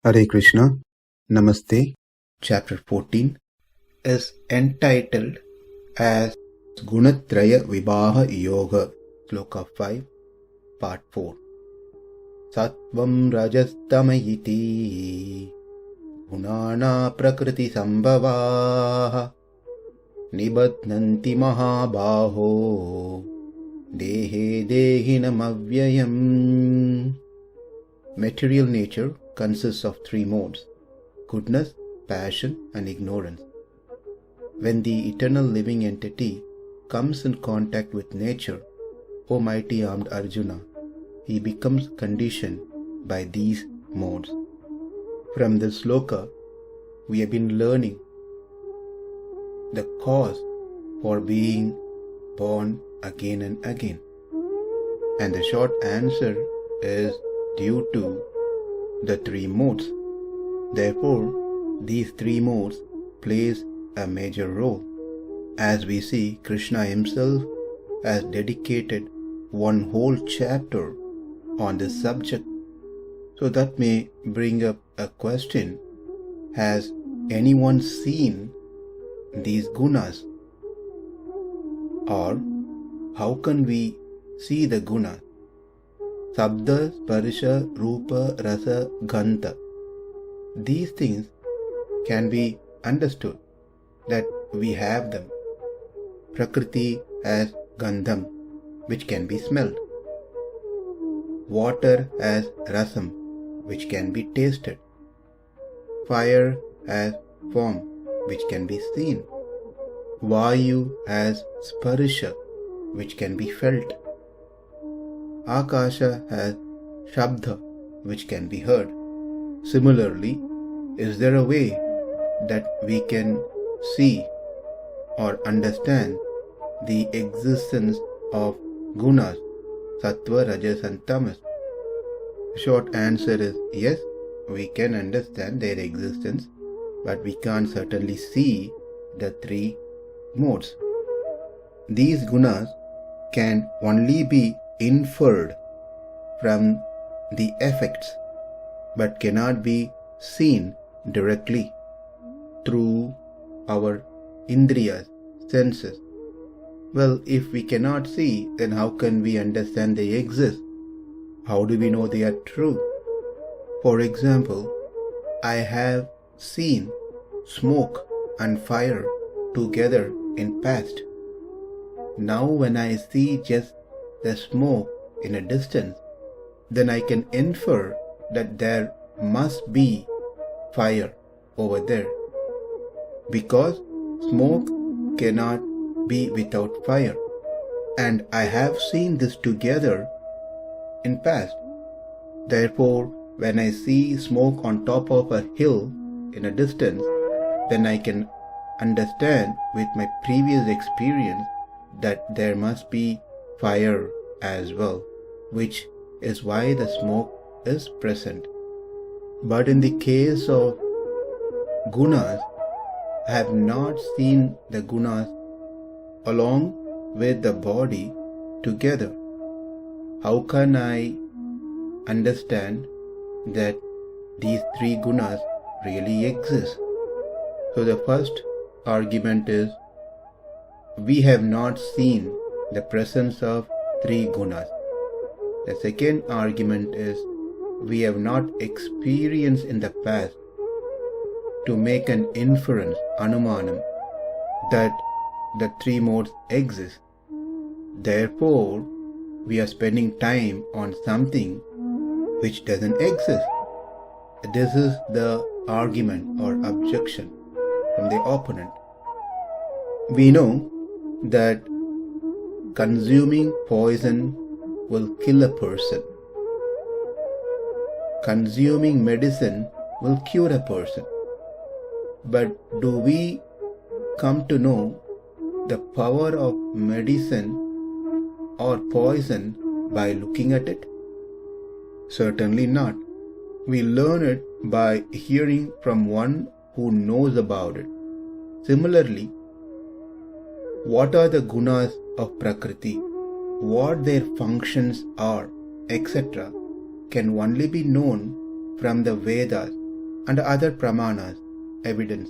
Hare Krishna, Namaste. Chapter 14 is entitled as Gunatraya Vibhaha Yoga, Sloka 5, Part 4. Sattvaṁ rajastamayiti gunāna prakriti sambhavaha nibadhnāti mahabāho dehe dehinam avyayam. Material nature consists of three modes: goodness, passion, and ignorance. When the eternal living entity comes in contact with nature, O mighty armed Arjuna, he becomes conditioned by these modes. From this sloka, we have been learning the cause for being born again and again. And the short answer is due to the three modes. Therefore, these three modes plays a major role. As we see, Krishna himself has dedicated one whole chapter on this subject. So that may bring up a question: has anyone seen these gunas? Or how can we see the gunas? Sabda, Sparsha, Rupa, Rasa, Gandha. These things can be understood that we have them. Prakriti has Gandham, which can be smelled. Water has Rasam, which can be tasted. Fire has form, which can be seen. Vayu has Sparsha, which can be felt. Akasha has Shabda, which can be heard. Similarly, is there a way that we can see or understand the existence of gunas, sattva, rajas and tamas? Short answer is yes, we can understand their existence, but we can't certainly see the three modes. These gunas can only be inferred from the effects, but cannot be seen directly through our indriyas, senses. Well, if we cannot see, then how can we understand they exist? How do we know they are true? For example, I have seen smoke and fire together in past. Now when I see just the smoke in a distance, then I can infer that there must be fire over there, because smoke cannot be without fire, and I have seen this together in past. Therefore, when I see smoke on top of a hill in a distance, then I can understand with my previous experience that there must be fire as well, which is why the smoke is present. But in the case of gunas, I have not seen the gunas along with the body together. How can I understand that these three gunas really exist? So the first argument is, we have not seen the presence of three gunas. The second argument is, we have not experienced in the past to make an inference, anāmayam, that the three modes exist. Therefore, we are spending time on something which doesn't exist. This is the argument or objection from the opponent. We know that consuming poison will kill a person. Consuming medicine will cure a person. But do we come to know the power of medicine or poison by looking at it? Certainly not. We learn it by hearing from one who knows about it. Similarly, what are the gunas of Prakriti, what their functions are, etc., can only be known from the Vedas, and other pramanas, evidence.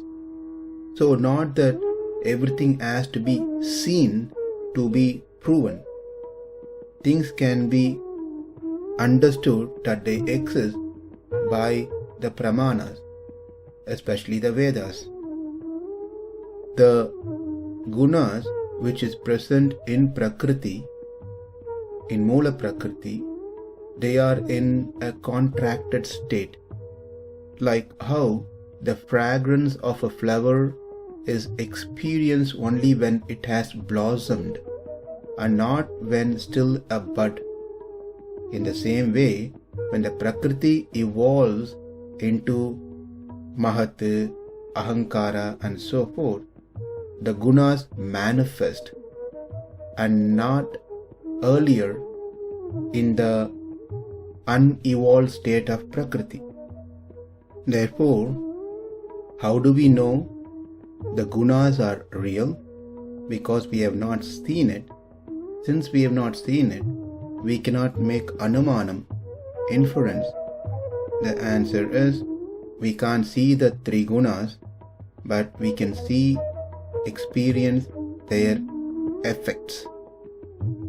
So not that everything has to be seen to be proven. Things can be understood that they exist by the pramanas, especially the Vedas. The gunas which is present in Prakriti, in Mula Prakriti, they are in a contracted state. Like how the fragrance of a flower is experienced only when it has blossomed and not when still a bud. In the same way, when the Prakriti evolves into Mahat, Ahankara and so forth, the gunas manifest and not earlier in the unevolved state of Prakriti. Therefore, how do we know the gunas are real? Because we have not seen it. Since we have not seen it, we cannot make anāmayam, inference. The answer is, we can't see the three gunas, but we can see, experience their effects.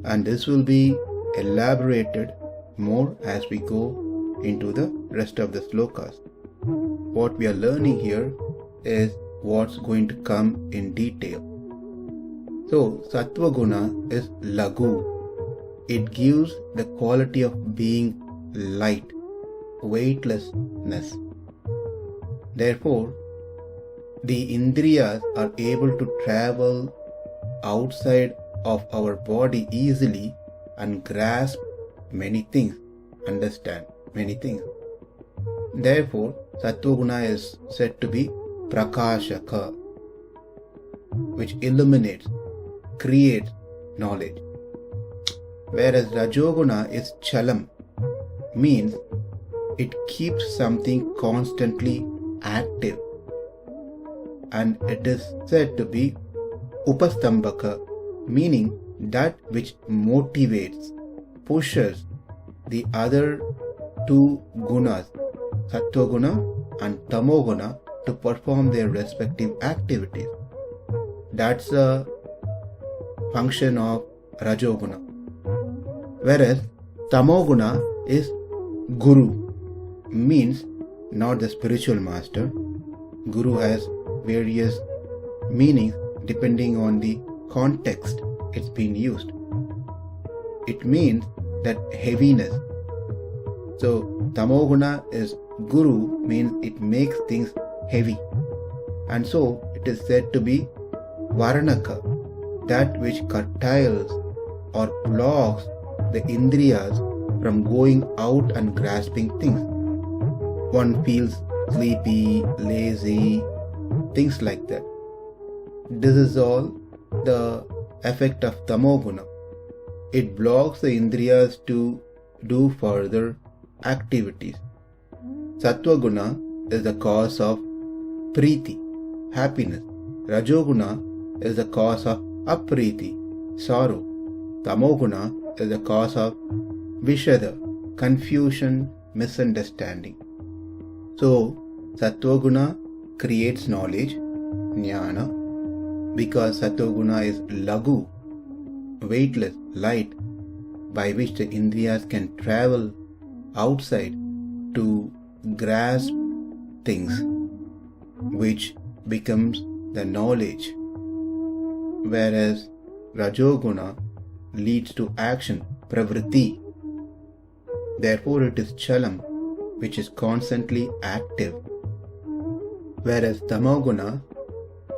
And this will be elaborated more as we go into the rest of the slokas. What we are learning here is what's going to come in detail. So, sattva guna is lagu. It gives the quality of being light, weightlessness. Therefore, the indriyas are able to travel outside of our body easily and grasp many things, understand many things. Therefore, sattva guna is said to be prakāśaka, which illuminates, creates knowledge. Whereas rajoguna is chalam, means it keeps something constantly active, and it is said to be upastambhaka, meaning that which motivates, pushes the other two gunas, sattva guna and tamo guna, to perform their respective activities. That's the function of rajoguna. Whereas tamoguna is guru, means not the spiritual master. Guru has various meanings depending on the context it's been used. It means that heaviness. So tamoguna is guru, means it makes things heavy, and so it is said to be varanaka, that which curtails or blocks the indriyas from going out and grasping things. One feels sleepy, lazy, things like that. This is all the effect of tamoguna. It blocks the indriyas to do further activities. Sattva guna is the cause of priti, happiness. Rajoguna is the cause of apriti, sorrow. Tamoguna is the cause of vishada, confusion, misunderstanding. So, sattva guna creates knowledge, jnana, because sattva guna is lagu, weightless, light, by which the indriyas can travel outside to grasp things, which becomes the knowledge. Whereas rajoguna leads to action, pravritti. Therefore it is chalam, which is constantly active. Whereas tamoguna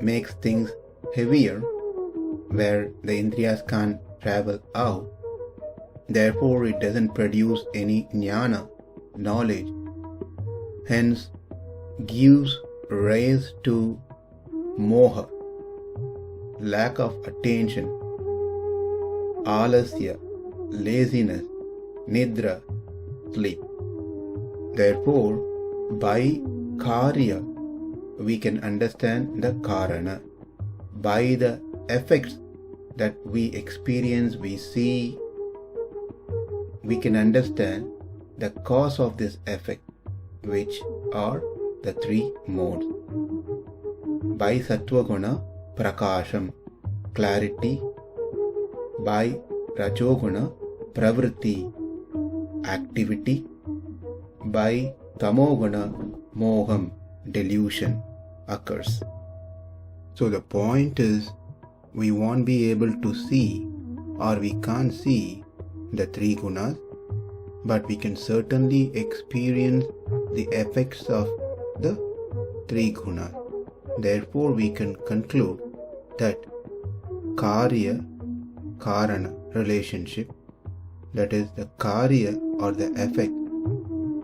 makes things heavier, where the indriyas can't travel out. Therefore it doesn't produce any jnana, knowledge. Hence gives rise to moha, lack of attention, alasya, laziness, nidra, sleep. Therefore, by karya, we can understand the karana. By the effects that we experience, we see, we can understand the cause of this effect, which are the three modes. By sattva-guna, prakāśakam, clarity. By rajoguna, pravritti, activity. By tamoguna, moham, delusion occurs. So the point is, we won't be able to see, or we can't see the three gunas, but we can certainly experience the effects of the three gunas. Therefore, we can conclude that karya-karana relationship, that is the karya or the effect,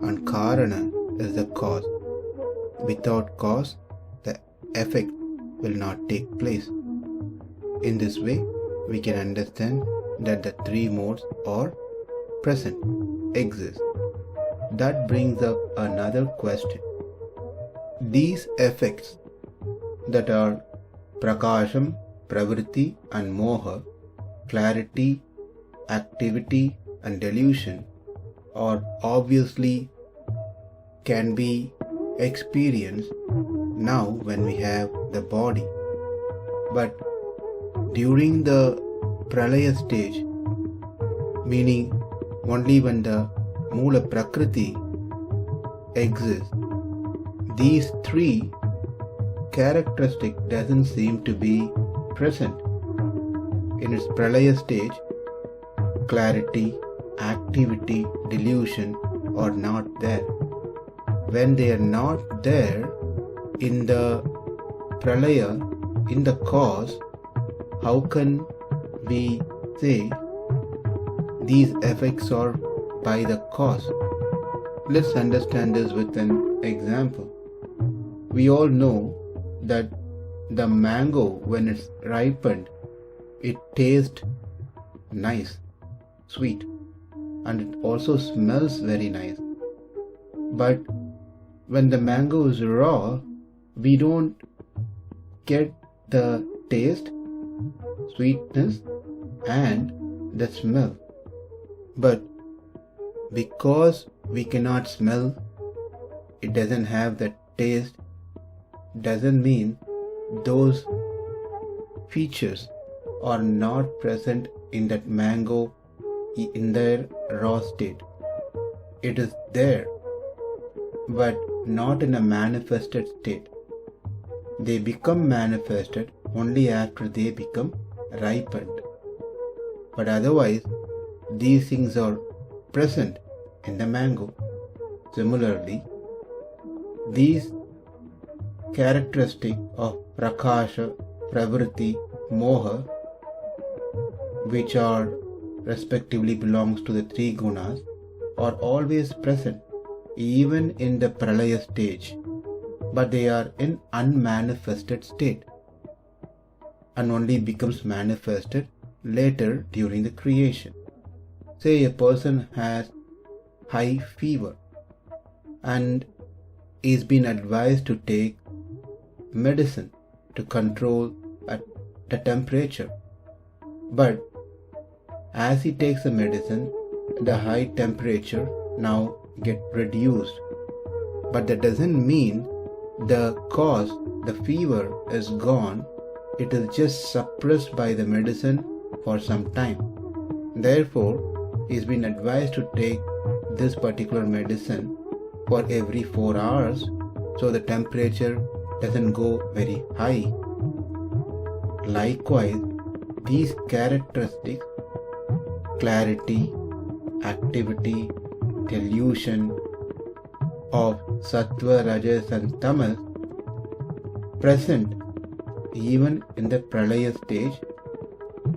and karana is the cause. Without cause, the effect will not take place. In this way, we can understand that the three modes are present, exist. That brings up another question. These effects that are prakāśakam, pravritti and moha, clarity, activity and delusion, are obviously can be experienced now when we have the body. But during the pralaya stage, meaning only when the mula prakriti exists, these three characteristic doesn't seem to be present. In its pralaya stage, clarity, activity, delusion are not there. When they are not there in the pralaya, in the cause, how can we say these effects are by the cause? Let's understand this with an example. We all know that the mango, when it's ripened, it tastes nice, sweet, and it also smells very nice. But when the mango is raw, we don't get the taste, sweetness and the smell. But because we cannot smell, it doesn't have the taste, doesn't mean those features are not present in that mango in their raw state. It is there, but not in a manifested state. They become manifested only after they become ripened. But otherwise, these things are present in the mango. Similarly, these characteristic of prakāśa, pravritti, moha, which are respectively belongs to the three gunas, are always present even in the pralaya stage, but they are in unmanifested state and only becomes manifested later during the creation. Say a person has high fever and is been advised to take medicine to control the temperature, but as he takes the medicine, the high temperature now get reduced. But that doesn't mean the cause, the fever, is gone. It is just suppressed by the medicine for some time. Therefore, he's been advised to take this particular medicine for every 4 hours, so the temperature doesn't go very high. Likewise, these characteristics, clarity, activity, delusion of sattva, rajas and tamas, present even in the pralaya stage,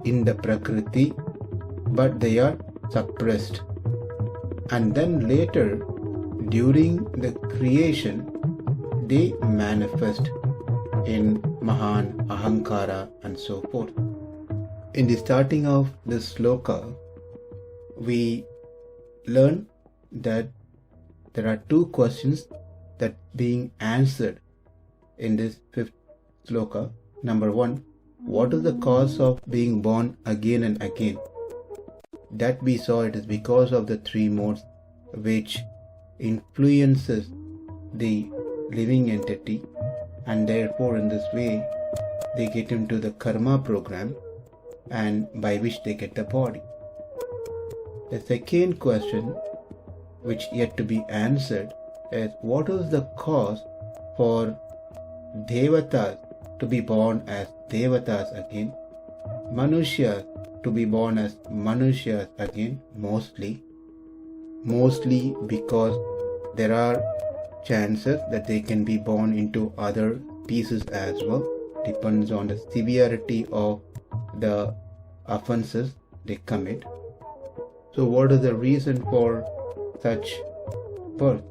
in the prakriti, but they are suppressed. And then later, during the creation, they manifest in Mahan, Ahankara and so forth. In the starting of this sloka, we learn that there are two questions that being answered in this fifth sloka. Number one, what is the cause of being born again and again? That we saw it is because of the three modes which influences the living entity, and therefore in this way they get into the karma program, and by which they get the body. The second question, which yet to be answered, is what is the cause for devatas to be born as devatas again, manushya to be born as manushas again, mostly because there are chances that they can be born into other pieces as well. Depends on the severity of the offenses they commit. So what is the reason for such birth?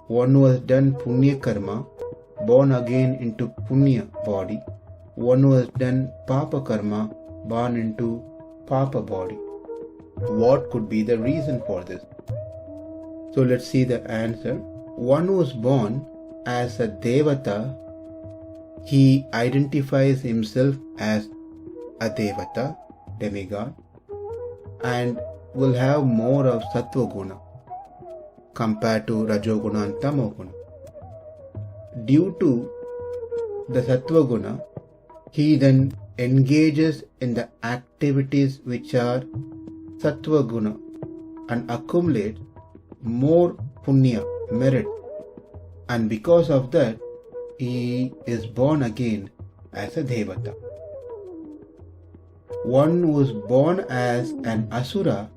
One who has done punya karma, born again into punya body. One who has done papa karma, born into papa body. What could be the reason for this? So let's see the answer. One who is born as a devata, he identifies himself as a devata, demigod, and will have more of sattva guna compared to rajoguna and tamoguna. Due to the sattva guna, he then engages in the activities which are sattva guna and accumulates more punya, merit, and because of that he is born again as a devata. One who is born as an asura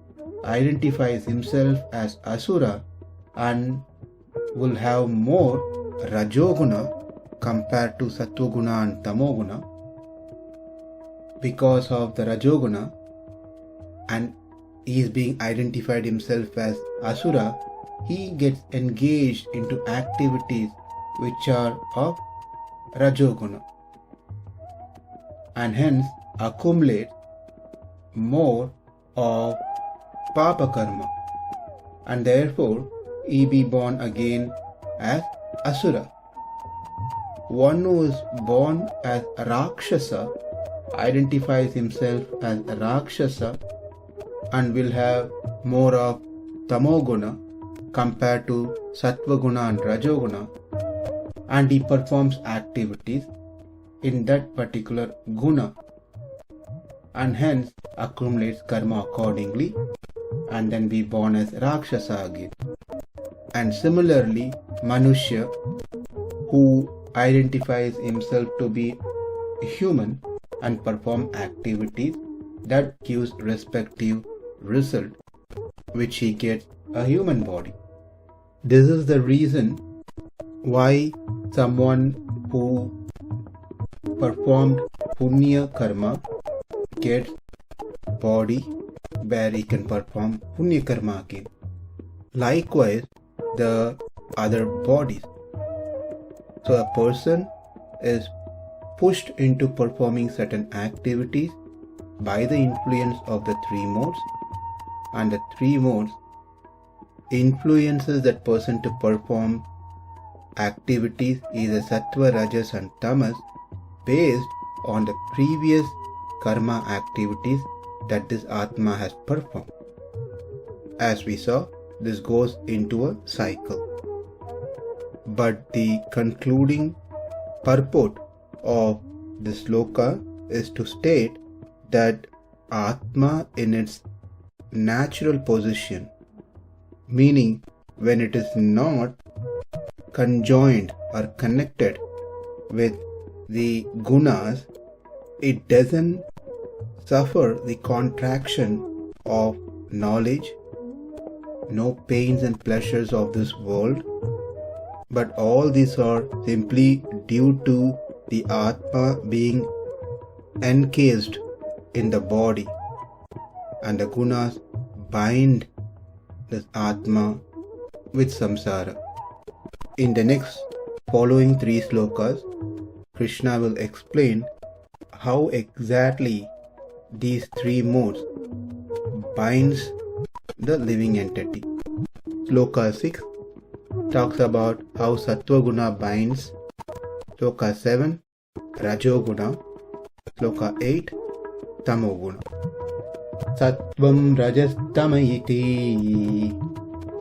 identifies himself as asura and will have more rajoguna compared to sattva-guna and tamoguna. Because of the rajoguna, and he is being identified himself as asura, he gets engaged into activities which are of rajoguna and hence accumulate more of papa karma, and therefore he be born again as asura. One who is born as rakshasa identifies himself as a rakshasa and will have more of tamoguna compared to sattva-guna and rajoguna, and he performs activities in that particular guna and hence accumulates karma accordingly and then be born as rakshasa again. And similarly, manushya, who identifies himself to be human and perform activities that gives respective result, which he gets a human body. This is the reason why someone who performed punya karma gets body where he can perform punya karma again. Likewise, the other bodies. So a person is pushed into performing certain activities by the influence of the three modes, and the three modes influences that person to perform activities either sattva, rajas and tamas based on the previous karma activities that this atma has performed. As we saw, this goes into a cycle. But the concluding purport of this sloka is to state that atma in its natural position, meaning when it is not conjoined or connected with the gunas, it doesn't suffer the contraction of knowledge, no pains and pleasures of this world, but all these are simply due to the atma being encased in the body, and the gunas bind this atma with samsara. In the next following 3 slokas, Krishna will explain how exactly these 3 modes binds the living entity. Sloka 6 talks about how sattva guna binds. Sloka 7, rajoguna. Sloka 8, tamoguna. Sattvaṁ rajastama iti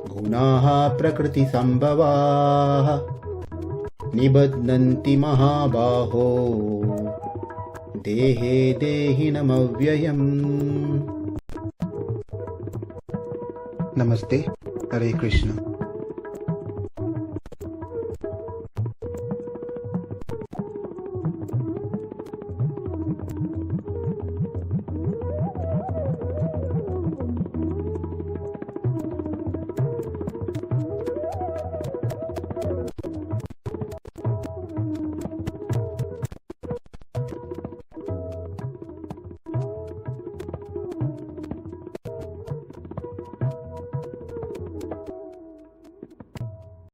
gunaha prakriti sambhavaha निबध्नन्ति महाबाहो देहे देहिनमव्ययम्। नमस्ते, हरे कृष्ण।